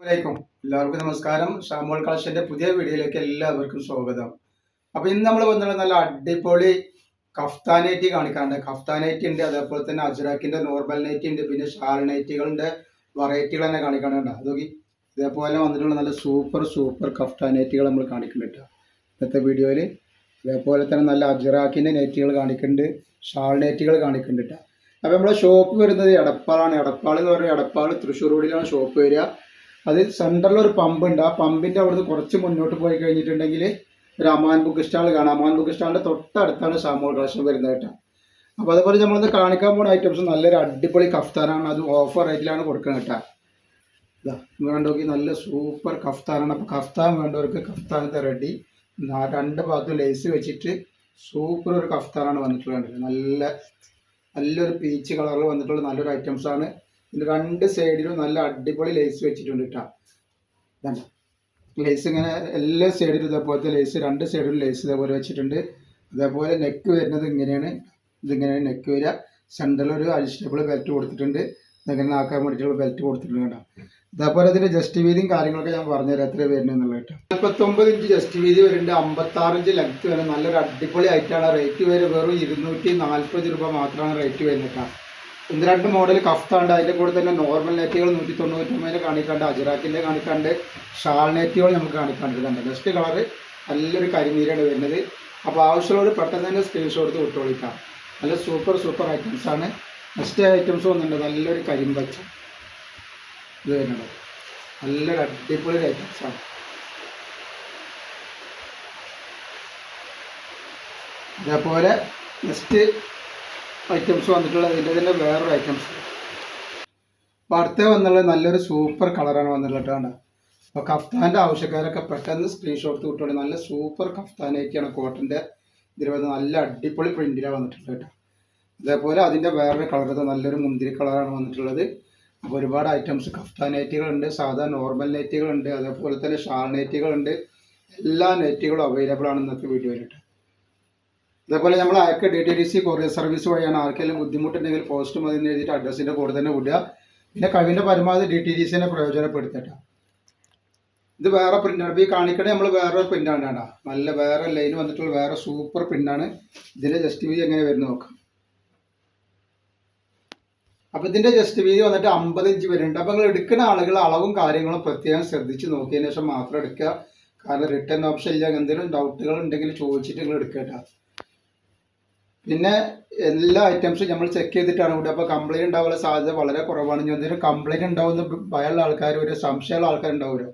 അസ്സലാമലൈക്കും. എല്ലാവർക്കും നമസ്കാരം. ഷാമോൾ കളക്ഷന്റെ പുതിയ വീഡിയോയിലേക്ക് എല്ലാവർക്കും സ്വാഗതം. അപ്പൊ ഇന്ന് നമ്മൾ വന്നുള്ള നല്ല അടിപൊളി കഫ്താൻ നൈറ്റി കാണിക്കാറുണ്ട്. കഫ്താൻ നൈറ്റി ഉണ്ട്, അതേപോലെ തന്നെ അജ്രാക്കിന്റെ നോർമൽ നൈറ്റി ഉണ്ട്, പിന്നെ ഷാൾ നൈറ്റികളുടെ വെറൈറ്റികൾ തന്നെ കാണിക്കാനുണ്ട്. അതൊക്കെ ഇതേപോലെ വന്നിട്ടുള്ള നല്ല സൂപ്പർ സൂപ്പർ കഫ്താൻ നൈറ്റികൾ നമ്മൾ കാണിക്കുന്നുണ്ട് ഇന്നത്തെ വീഡിയോയിൽ. അതേപോലെ തന്നെ നല്ല അജ്രാക്കിന്റെ നൈറ്റികൾ കാണിക്കുന്നുണ്ട്, ഷാൾ നൈറ്റികൾ കാണിക്കുന്നുണ്ട്. അപ്പോൾ നമ്മുടെ ഷോപ്പ് വരുന്നത് എടപ്പാളാണ്. എടപ്പാൾ എന്ന് പറയുന്നത് എടപ്പാൾ തൃശ്ശൂർ റോഡിലാണ് ഷോപ്പ് വരിക. അത് സെൻറ്ററിൽ ഒരു പമ്പ് ഉണ്ട്. ആ പമ്പിൻ്റെ അവിടുന്ന് കുറച്ച് മുന്നോട്ട് പോയി കഴിഞ്ഞിട്ടുണ്ടെങ്കിൽ ഒരു അമാൻ ബുക്ക് സ്റ്റാൾ കാണാം. അമാൻ ബുക്ക് സ്റ്റാളിൻ്റെ തൊട്ടടുത്താണ് ഷാമോൾ കളക്ഷൻ വരുന്നത് കേട്ടോ. അപ്പോൾ അതുപോലെ നമ്മളിന്ന് കാണിക്കാൻ പോകുന്ന ഐറ്റംസ് നല്ലൊരു അടിപൊളി കഫ്താനാണ്. അത് ഓഫർ റേറ്റിലാണ് കൊടുക്കുന്നത് കേട്ടോ. ഇതാ വേണ്ടവർക്ക് നല്ല സൂപ്പർ കഫ്താനാണ്. അപ്പോൾ കഫ്താൻ വേണ്ടവർക്ക് കഫ്താനത്തെ റെഡി. രണ്ട് ഭാഗത്തും ലേസ് വെച്ചിട്ട് സൂപ്പർ ഒരു കഫ്താനാണ് വന്നിട്ടുള്ളത്. നല്ലൊരു പീച്ച് കളറിൽ വന്നിട്ടുള്ള നല്ലൊരു ഐറ്റംസാണ്. ഇതിൻ്റെ രണ്ട് സൈഡിലും നല്ല അടിപൊളി ലേസ് വെച്ചിട്ടുണ്ട് കേട്ടോ. ഇതാണ് ലേസ് ഇങ്ങനെ എല്ലാ സൈഡിലും ഇതേപോലത്തെ ലേസ്, രണ്ട് സൈഡിലും ലേസ് ഇതേപോലെ വെച്ചിട്ടുണ്ട്. അതേപോലെ നെക്ക് വരുന്നത് ഇങ്ങനെയാണ്. ഇതിങ്ങനെയാണ് നെക്ക് വരിക. സെൻറ്ററിൽ ഒരു അഡ്ജസ്റ്റബിൾ ബെൽറ്റ് കൊടുത്തിട്ടുണ്ട്. ഇതെങ്ങനെ ആക്കാൻ വേണ്ടിയിട്ടുള്ള ബെൽറ്റ് കൊടുത്തിട്ടുണ്ട് കേട്ടോ. അതേപോലെ ഇതിൻ്റെ ജസ്റ്റ് വീതിയും കാര്യങ്ങളൊക്കെ ഞാൻ പറഞ്ഞുതരാം എത്ര വരുന്നത് എന്നുള്ളത് കേട്ടോ. 49 ഇഞ്ച് ജസ്റ്റ് വീതി വരുന്നുണ്ട്, 56 ഇഞ്ച് ലെങ്ത്ത് വരും. നല്ലൊരു അടിപൊളി ആയിട്ടാണ്. റേറ്റ് വരും വെറും 240 രൂപ മാത്രമാണ് റേറ്റ് വരുന്നത് കേട്ടോ. ഒന്ന് രണ്ട് മോഡൽ കഫ്താണ്ട്. അതിൻ്റെ കൂടെ തന്നെ നോർമൽ നെറ്റുകൾ 199 കാണിക്കാണ്ട്, അജറാക്കിൻ്റെ കാണിക്കാണ്ട്, ഷാൾ നെറ്റുകൾ നമുക്ക് കാണിക്കാണ്ട്. ബെസ്റ്റ് കളറ് നല്ലൊരു കരിനീരാണ് വരുന്നത്. അപ്പോൾ ആവശ്യമുള്ളവർ പെട്ടെന്ന് തന്നെ സ്ക്രീൻഷോട്ട് വിട്ടോളിക്കാം. നല്ല സൂപ്പർ ഐറ്റംസാണ്. നെക്സ്റ്റ് ഐറ്റംസ് വന്നിട്ടുണ്ട്. നല്ലൊരു കരിമ്പച്ച ഇത് വരുന്നുണ്ട്. നല്ലൊരു അടിപൊളി ഐറ്റംസാണ്. അതേപോലെ നെക്സ്റ്റ് ഐറ്റംസ് വന്നിട്ടുള്ളത് ഇതിൻ്റെ തന്നെ വേറൊരു ഐറ്റംസ്. അപ്പോൾ അടുത്ത വന്നുള്ള നല്ലൊരു സൂപ്പർ കളറാണ് വന്നിട്ടുള്ളത് കേട്ടോ. അപ്പോൾ കഫ്താൻ്റെ ആവശ്യക്കാരൊക്കെ പെട്ടെന്ന് സ്ക്രീൻഷോട്ട് വിട്ടോളൂ. നല്ല സൂപ്പർ കഫ്താനായിട്ടാണ് കോട്ടൻ്റെ ഇതിൽ വന്ന് നല്ല അടിപൊളി പ്രിൻറ്റിലാണ് വന്നിട്ടുള്ളത് കേട്ടോ. അതേപോലെ അതിൻ്റെ വേറൊരു കളർ നല്ലൊരു മുന്തിരി കളറാണ് വന്നിട്ടുള്ളത്. അപ്പോൾ ഒരുപാട് ഐറ്റംസ് കഫ്താൻ നൈറ്റികളുണ്ട്, സാധാ നോർമൽ നൈറ്റികളുണ്ട്, അതേപോലെ തന്നെ ഷാൾ നൈറ്റികളുണ്ട്. എല്ലാ നൈറ്റികളും അവൈലബിൾ ആണ് ഇന്നത്തെ വീഡിയോയിൽ കേട്ടോ. അതേപോലെ നമ്മൾ അയക്ക DTDC കൊറിയർ സർവീസ് വഴിയാണ്. ആർക്കെങ്കിലും ബുദ്ധിമുട്ടുണ്ടെങ്കിൽ പോസ്റ്റ് മതി എന്ന് എഴുതിയിട്ട് അഡ്രസ്സിൻ്റെ കൂടെ തന്നെ വിടുക. പിന്നെ കഴിവിൻ്റെ പരമാവധി DTDCനെ പ്രയോജനപ്പെടുത്തട്ടോ. ഇത് വേറെ പ്രിൻ്റാണ്. ഇപ്പോൾ ഈ കാണിക്കണേ നമ്മൾ വേറൊരു പ്രിൻ്റാണ് കേട്ടോ. നല്ല വേറെ ലൈൻ വന്നിട്ടുള്ള വേറെ സൂപ്പർ പ്രിൻ്റാണ്. ഇതിൻ്റെ ജസ്റ്റ് വീതി എങ്ങനെ വരുന്നു നോക്കാം. അപ്പോൾ ഇതിൻ്റെ ജസ്റ്റ് വീതി വന്നിട്ട് 50 ഇഞ്ച് വരുന്നുണ്ട്. അപ്പോൾ നിങ്ങൾ എടുക്കുന്ന ആളുകൾ അളവും കാര്യങ്ങളും പ്രത്യേകം ശ്രദ്ധിച്ച് നോക്കിയതിന് ശേഷം മാത്രം എടുക്കുക. കാരണം റിട്ടേൺ ഓപ്ഷൻ ഇല്ല. എന്തെങ്കിലും ഡൗട്ടുകൾ ഉണ്ടെങ്കിൽ ചോദിച്ചിട്ട് നിങ്ങൾ എടുക്കുക കേട്ടോ. പിന്നെ എല്ലാ ഐറ്റംസും നമ്മൾ ചെക്ക് ചെയ്തിട്ടാണ് കൂടെ. അപ്പോൾ കംപ്ലൈൻറ്റ് ഉണ്ടാവാനുള്ള സാധ്യത വളരെ കുറവാണ്. ഇനി എന്തെങ്കിലും കംപ്ലൈൻറ്റ് ഉണ്ടാവുന്ന ഭയമുള്ള ആൾക്കാർ, ഒരു സംശയമുള്ള ആൾക്കാരുണ്ടാവുമല്ലോ,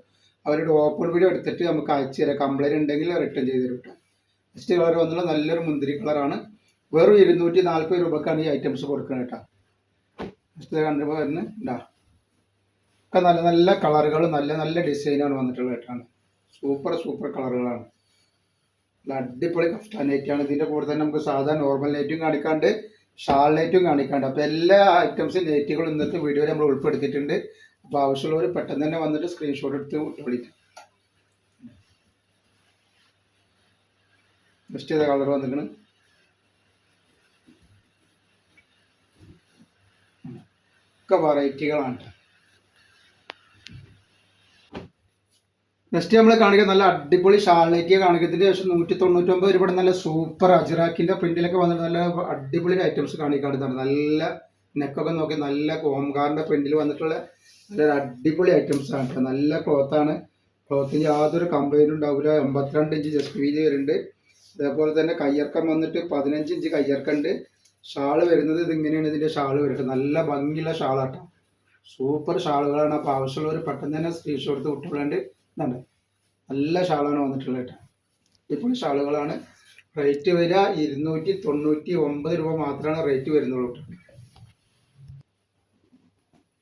അവരുടെ ഓപ്പൺ വീഡിയോ എടുത്തിട്ട് നമുക്ക് അയച്ചു തരാം. കംപ്ലൈൻറ്റ് ഉണ്ടെങ്കിൽ റിട്ടേൺ ചെയ്ത് തരും കേട്ടോ. നെക്സ്റ്റ് കളർ വന്നുള്ള നല്ലൊരു മുന്തിരി കളറാണ്. വെറും 240 രൂപക്കാണ് ഈ ഐറ്റംസ് കൊടുക്കുന്നത് കേട്ടോ. നെക്സ്റ്റ് കണ്ടപ്പോൾ വരുന്നത് ഉണ്ടാ ഒക്കെ നല്ല നല്ല കളറുകൾ, നല്ല ഡിസൈനാണ് വന്നിട്ടുള്ളത് കേട്ടാണ്. സൂപ്പർ കളറുകളാണ്. നല്ല അടിപൊളി കഫ്താൻ നൈറ്റാണ്. ഇതിൻ്റെ കൂടെ തന്നെ നമുക്ക് സാധാ നോർമൽ നൈറ്റും കാണിക്കാണ്ട്, ഷാൾ നൈറ്റും കാണിക്കാണ്ട്. അപ്പോൾ എല്ലാ ഐറ്റംസും നൈറ്റുകളും ഇന്നത്തെ വീഡിയോയിൽ നമ്മൾ ഉൾപ്പെടുത്തിയിട്ടുണ്ട്. അപ്പോൾ ആവശ്യമുള്ളവർ പെട്ടെന്ന് തന്നെ വന്നിട്ട് സ്ക്രീൻഷോട്ട് എടുത്ത് വിളിക്കും. നെക്സ്റ്റ് ചെയ്ത കളർ വന്നിരിക്കണം. ഒക്കെ വെറൈറ്റികളാണ്. നെക്സ്റ്റ് നമ്മൾ കാണിക്കുക നല്ല അടിപൊളി ഷാൾ നൈറ്റിയെ കാണിക്കുന്നതിന് ശേഷം 199 രൂപ നല്ല സൂപ്പർ അജ്രാക്കിൻ്റെ പ്രിന്റിലൊക്കെ വന്നിട്ട് നല്ല അടിപൊളി ഐറ്റംസ് കാണിക്കാറുണ്ട്. നല്ല നെക്കൊക്കെ നോക്കി നല്ല കോംകാറിൻ്റെ പ്രിന്റിൽ വന്നിട്ടുള്ള നല്ലൊരു അടിപൊളി ഐറ്റംസ് ആണ്. നല്ല ക്ലോത്താണ്. ക്ലോത്തിന് യാതൊരു കംപ്ലൈൻറ്റും ഉണ്ടാവില്ല. 82 ഇഞ്ച് ജസ്റ്റ് വീതി വരുന്നുണ്ട്. അതേപോലെ തന്നെ കയ്യിറക്കം വന്നിട്ട് 15 ഇഞ്ച് കയ്യിറക്കുണ്ട്. ഷാള് വരുന്നത് ഇതിങ്ങനെയാണ്. ഇതിൻ്റെ ഷാള് വരുന്നത് നല്ല ഭംഗിയുള്ള ഷാളാട്ടോ. സൂപ്പർ ഷാളുകളാണ്. അപ്പോൾ ആവശ്യമുള്ളവർ പെട്ടെന്ന് തന്നെ സ്ക്രീൻഷോട്ട് വിട്ടുകൊള്ളേണ്ട. ഇതുണ്ട്, നല്ല ഷാളാണ് വന്നിട്ടുള്ളത് കേട്ടോ. ഇപ്പോൾ ഷാളുകളാണ്. റേറ്റ് വരിക 299 രൂപ മാത്രമാണ് റേറ്റ് വരുന്നുള്ളൂ കേട്ടോ.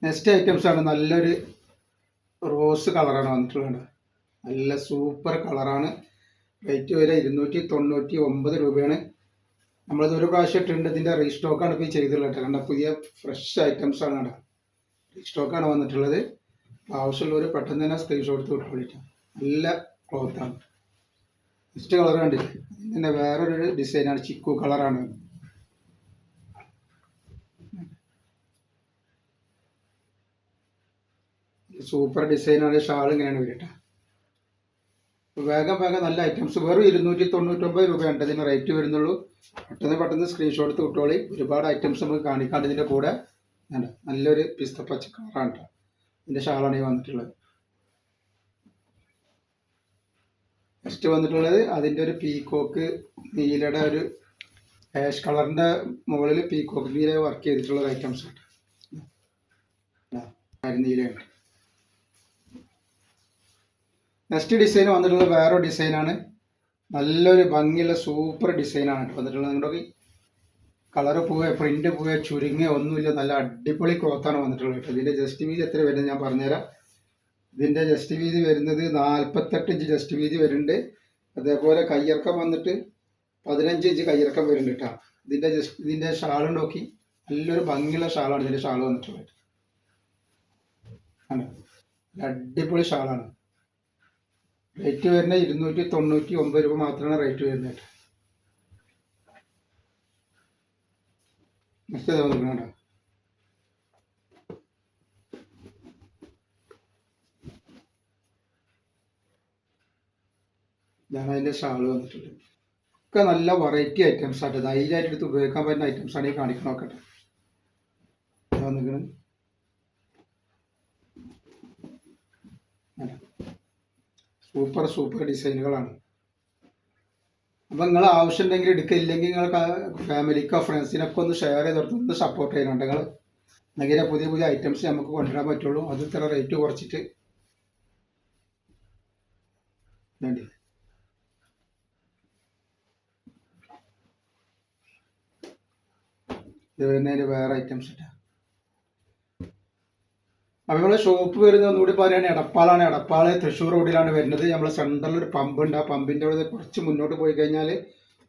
നെക്സ്റ്റ് ഐറ്റംസ് ആണ് നല്ലൊരു റോസ് കളറാണ് വന്നിട്ടുള്ളത്. നല്ല സൂപ്പർ കളറാണ്. റേറ്റ് വരിക 299 രൂപയാണ്. നമ്മളിത് ഒരു പ്രാവശ്യം ഇട്ടുണ്ട്. ഇതിൻ്റെ റീസ്റ്റോക്കാണ് ഇപ്പോൾ ചെയ്തിട്ടുള്ളത് കേട്ടോ. കണ്ട പുതിയ ഫ്രഷ് ഐറ്റംസ് ആണ് കേട്ടോ. റീസ്റ്റോക്കാണ് വന്നിട്ടുള്ളത്. ആവശ്യമുള്ളവർ പെട്ടെന്ന് തന്നെ സ്ക്രീൻഷോട്ട് എടുത്ത് വിട്ടോളിക്കാം. നല്ല ക്ലോത്താണ്. നെക്സ്റ്റ് കളർ കണ്ടില്ലേ, ഇതിൻ്റെ വേറൊരു ഡിസൈനാണ്. ചിക്കു കളറാണ്. സൂപ്പർ ഡിസൈനാണ്. ഷാൾ ഇങ്ങനെയാണ് വരട്ടെ. വേഗം വേഗം നല്ല ഐറ്റംസ്. വെറും 299 രൂപയാണ് ഇതിന് റേറ്റ് വരുന്നുള്ളൂ. പെട്ടെന്ന് സ്ക്രീൻഷോട്ട് എടുത്ത് വിട്ടോളി. ഒരുപാട് ഐറ്റംസ് നമുക്ക് കാണിക്കാണ്ട്. ഇതിൻ്റെ കൂടെ നല്ലൊരു പിസ്ത പച്ച കളറാണ് കേട്ടോ. ഇതിൻ്റെ ഷാളാണ് ഈ വന്നിട്ടുള്ളത്. നെക്സ്റ്റ് വന്നിട്ടുള്ളത് അതിൻ്റെ ഒരു പീക്കോക്ക് നീലയുടെ ഒരു ആഷ് കളറിൻ്റെ മുകളിൽ പീക്കോക്ക് നീല വർക്ക് ചെയ്തിട്ടുള്ള ഒരു ഐറ്റംസ് ആണ്. നീലയാണ്. നെക്സ്റ്റ് ഡിസൈൻ വന്നിട്ടുള്ളത് വേറെ ഡിസൈനാണ്. നല്ലൊരു ഭംഗിയുള്ള സൂപ്പർ ഡിസൈനാണ് വന്നിട്ടുള്ളത്. നിങ്ങളുടെ കളറ് പോവുക പ്രിന്റ് പോവുക ചുരുങ്ങുക ഒന്നുമില്ല. നല്ല അടിപൊളി ക്ലോത്താണ് വന്നിട്ടുള്ളത്. ഇതിൻ്റെ ജസ്റ്റ് വീതി എത്ര വരുന്നത് ഞാൻ പറഞ്ഞുതരാം. ഇതിൻ്റെ ജസ്റ്റ് വീതി വരുന്നത് 48 ഇഞ്ച് ജസ്റ്റ് വീതി വരുന്നുണ്ട്. അതേപോലെ കയ്യിറക്കം വന്നിട്ട് 15 ഇഞ്ച് കയ്യിറക്കം വരുന്നുണ്ട് കേട്ടോ. ഇതിൻ്റെ ഷാൾ നോക്കി നല്ലൊരു ഭംഗിയുള്ള ഷാളാണ് ഇതിൻ്റെ ഷാൾ വന്നിട്ടുള്ളത്. ആണ് അടിപൊളി ഷാളാണ്. റേറ്റ് വരുന്നത് 299 രൂപ മാത്രമാണ് റേറ്റ് വരുന്നത്. നെക്സ്റ്റ് നോക്കണ്ട. ഇതാണ് അതിൻ്റെ ഷാള് വന്നിട്ടുണ്ട്. ഒക്കെ നല്ല വെറൈറ്റി ഐറ്റംസ് ആയിട്ട് ധൈര്യമായിട്ട് എടുത്ത് ഉപയോഗിക്കാൻ പറ്റുന്ന ഐറ്റംസ് ആണ് ഈ കാണിക്കണം. നോക്കട്ടെ വന്നിരിക്കുന്നത്. സൂപ്പർ ഡിസൈനുകളാണ്. അപ്പം നിങ്ങൾ ആവശ്യമുണ്ടെങ്കിൽ എടുക്കുക. ഇല്ലെങ്കിൽ നിങ്ങൾ ഫാമിലിക്കോ ഫ്രണ്ട്സിനൊക്കെ ഒന്ന് ഷെയർ ചെയ്തെടുത്ത് ഒന്ന് സപ്പോർട്ട് ചെയ്യുന്നുണ്ട്. നിങ്ങൾ എന്നെങ്കിലേ പുതിയ ഐറ്റംസ് നമുക്ക് കൊണ്ടുവരാൻ പറ്റുള്ളൂ. അത് ഇത്ര റേറ്റ് കുറച്ചിട്ട് വേണ്ടി. ഇത് വരുന്നതിൻ്റെ വേറെ ഐറ്റംസ് ഇട്ടാ. അപ്പോൾ നമ്മളെ ഷോപ്പ് വരുന്നത് ഒന്നുകൂടി പറയുകയാണെങ്കിൽ എടപ്പാളാണ്. എടപ്പാൾ തൃശ്ശൂർ റോഡിലാണ് വരുന്നത്. നമ്മളെ സെൻട്രലിൽ ഒരു പമ്പുണ്ട്. ആ പമ്പിൻ്റെ അവിടെ കുറച്ച് മുന്നോട്ട് പോയി കഴിഞ്ഞാൽ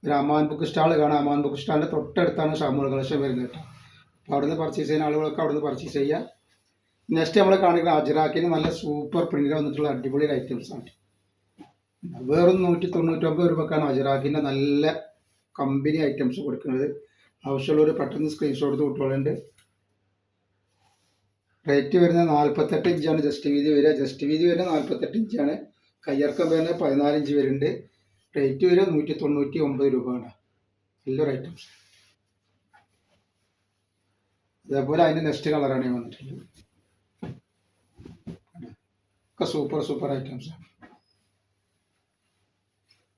ഒരു അമാൻ ബുക്ക് സ്റ്റാൾ കാണാം. അമാൻ ബുക്ക് സ്റ്റാളിൻ്റെ തൊട്ടടുത്താണ് ഷാമൂൾ കളക്ഷൻ വരുന്നത് കേട്ടോ. അപ്പോൾ അവിടുന്ന് പർച്ചേസ് ചെയ്യുന്ന ആളുകളൊക്കെ അവിടുന്ന് പർച്ചേസ് ചെയ്യുക. നെക്സ്റ്റ് നമ്മൾ കാണിക്കുന്ന അജ്രാക്കിന് നല്ല സൂപ്പർ പ്രിന്റിൽ വന്നിട്ടുള്ള അടിപൊളി ഐറ്റംസ് ആണ്. വേറും 199 രൂപക്കാണ് അജ്രാക്കിൻ്റെ നല്ല കമ്പനി ഐറ്റംസ് കൊടുക്കുന്നത്. ആവശ്യമുള്ളവർ പെട്ടെന്ന് സ്ക്രീൻഷോട്ട് എടുത്ത് വിട്ടോളുണ്ട്. റേറ്റ് വരുന്നത് 48 ഇഞ്ചാണ് ജസ്റ്റ് വീതി വരിക. ജസ്റ്റ് വീതി വരുന്നത് 48 ഇഞ്ചാണ്. കയ്യിറക്കം വരുന്നത് 14 ഇഞ്ച് വരുന്നുണ്ട്. റേറ്റ് വരിക 199 രൂപയാണ്. നല്ലൊരു ഐറ്റംസ്. അതേപോലെ അതിൻ്റെ നെക്സ്റ്റ് കളറാണ് വന്നിട്ടുള്ളത്. ഒക്കെ സൂപ്പർ ഐറ്റംസ് ആണ്.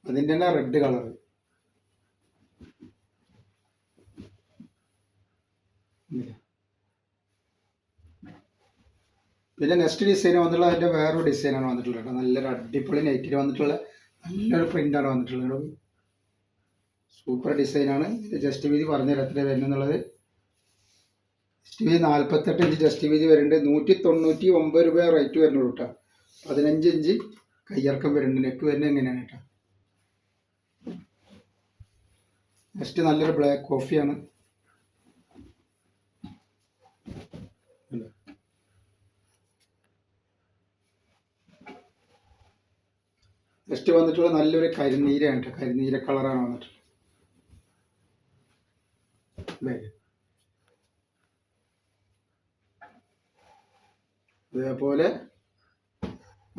അതിൻ്റെ തന്നെ റെഡ് കളർ. പിന്നെ നെക്സ്റ്റ് ഡിസൈൻ വന്നിട്ടുള്ള അതിൻ്റെ വേറൊരു ഡിസൈനാണ് വന്നിട്ടുള്ളത് കേട്ടോ. നല്ലൊരു അടിപൊളി നൈറ്റിൽ വന്നിട്ടുള്ള നല്ലൊരു പ്രിൻ്റാണ് വന്നിട്ടുള്ളത്. സൂപ്പർ ഡിസൈനാണ്. ഇതിൻ്റെ ജസ്റ്റ് വീതി പറഞ്ഞുതരാം എത്ര വരുന്നുള്ളത്. ജസ്റ്റ് വീതി 48 ഇഞ്ച് ജസ്റ്റ് വീതി വരുന്നുണ്ട്. 199 രൂപ റേറ്റ് വരുന്നുള്ളൂ കേട്ടോ. 15 ഇഞ്ച് കയ്യിറക്കം വരുന്നുണ്ട്. നെക്ക് വരുന്നത് എങ്ങനെയാണ് കേട്ടോ. നെക്സ്റ്റ് നല്ലൊരു ബ്ലാക്ക് കോഫിയാണ്. നെക്സ്റ്റ് വന്നിട്ടുള്ള നല്ലൊരു കരിനീരയാണ് കേട്ടോ. കരിനീര കളറാണ് വന്നിട്ടുള്ളത്. അതേപോലെ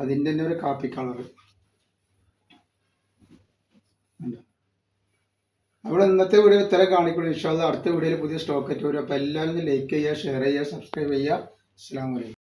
അതിൻ്റെ തന്നെ ഒരു കാപ്പി കളറ്. നമ്മൾ ഇന്നത്തെ വീഡിയോ ഇത്ര കാണിക്കുള്ളൂ. ഇൻഷാ അല്ലാഹ് അടുത്ത വീഡിയോയിൽ പുതിയ സ്റ്റോക്ക് ആയിട്ട് വരും. അപ്പോൾ എല്ലാവരും ലൈക്ക് ചെയ്യുക, ഷെയർ ചെയ്യുക, സബ്സ്ക്രൈബ് ചെയ്യുക. അസ്സലാമു അലൈക്കും.